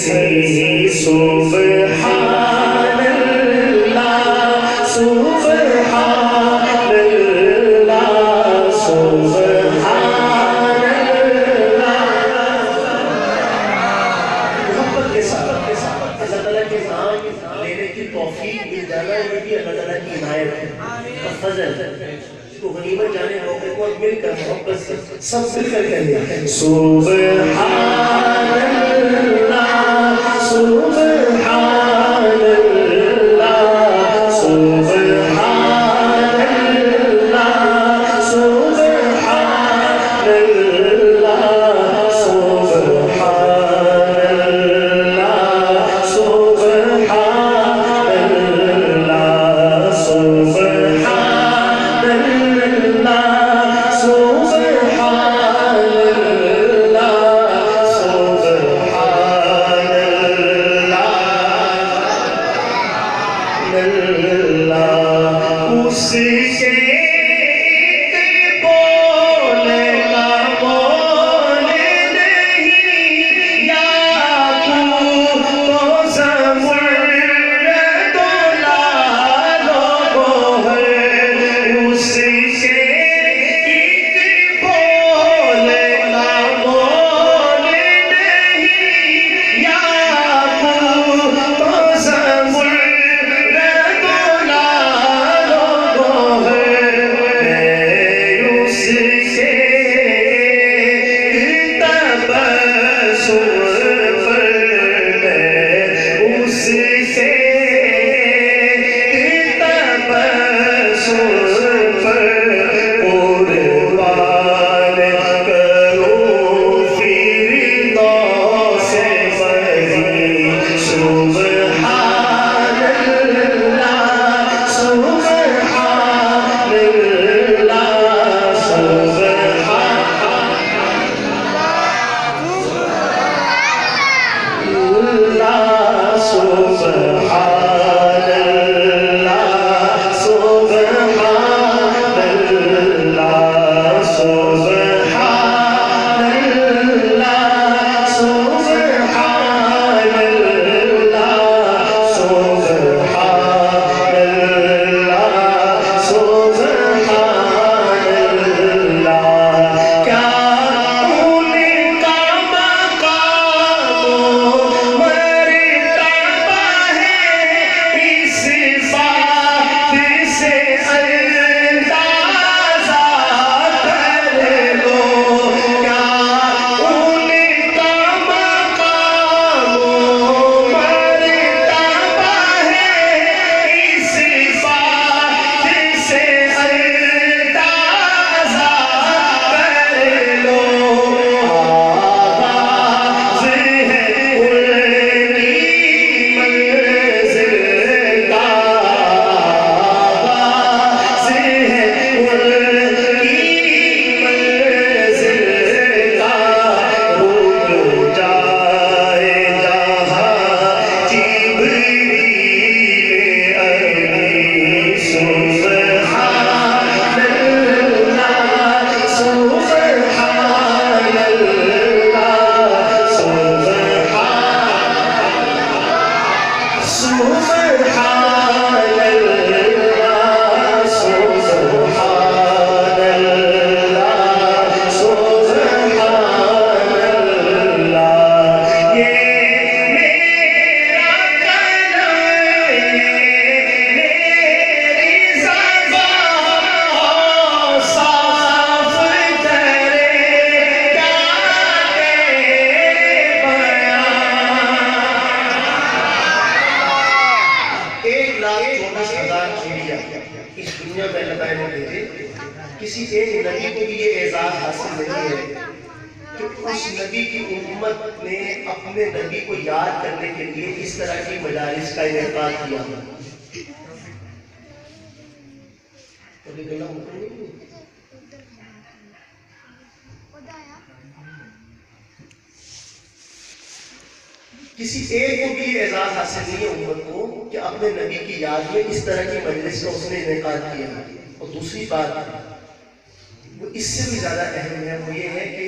سی سبحان اللہ سبحان اللہ سبحان اللہ۔ محبت کے ساتھ اللہ تعالیٰ کے نام لینے کی توفیق مل جانا یہ بھی اللہ تعالیٰ کی عنایت ہے اور فضل ہے۔ تو غنیمت جانے موقع کو مل کر محبت سے سب مل کر کہتے ہیں سبحان اللہ سبحان اللہ سبحان اللہ سبحان اللہ سبحان اللہ سبحان اللہ سبحان اللہ سبحان اللہ سبحان اللہ اس کے بولے کا بولے نہیں یا تو زمرد لالو ہے اس کے بولے کا بولے نہیں یا تو زمرد لالو ہے اس کے تبسم پر اس کے تبسم پر قربان کرو فردوس بری سبحان اللہ سبحان اللہ سبحان اللہ سبحان اللہ سبحان اللہ سبحان اللہ سبحان اللہ سبحان اللہ سبحان اللہ کیا ان کا مقام مرتبہ ہے اس بات سے اندازہ کر لو کیا ان کا مقام مرتبہ ہے اس بات سے اندازہ کر لو آغاز ہے ان کی منزل کا آغاز ہے ان کی منزل کا رک جائے جہاں جبریل امین سبحان اللہ سبحان اللہ سبحان سبحان اللہ سبحان اللہ سبحان اللہ یہ میرا کلام میری زبان صاف کرے کیا اس دنیا میں اللہ تعالیٰ نے بھیجے کسی ایک نبی کو بھی یہ اعزاز حاصل نہیں ہے کہ اس نبی کی امت نے اپنے نبی کو یاد کرنے کے لیے اس طرح کی مجالس کا انعقاد کیا کسی ایک کو بھی یہ اعزاز حاصل نہیں ہے امت کو کہ اپنے نبی کی یاد میں اس طرح کی مجلس کا اس نے انعقاد کیا اور دوسری بات وہ اس سے بھی زیادہ اہم ہے وہ یہ ہے کہ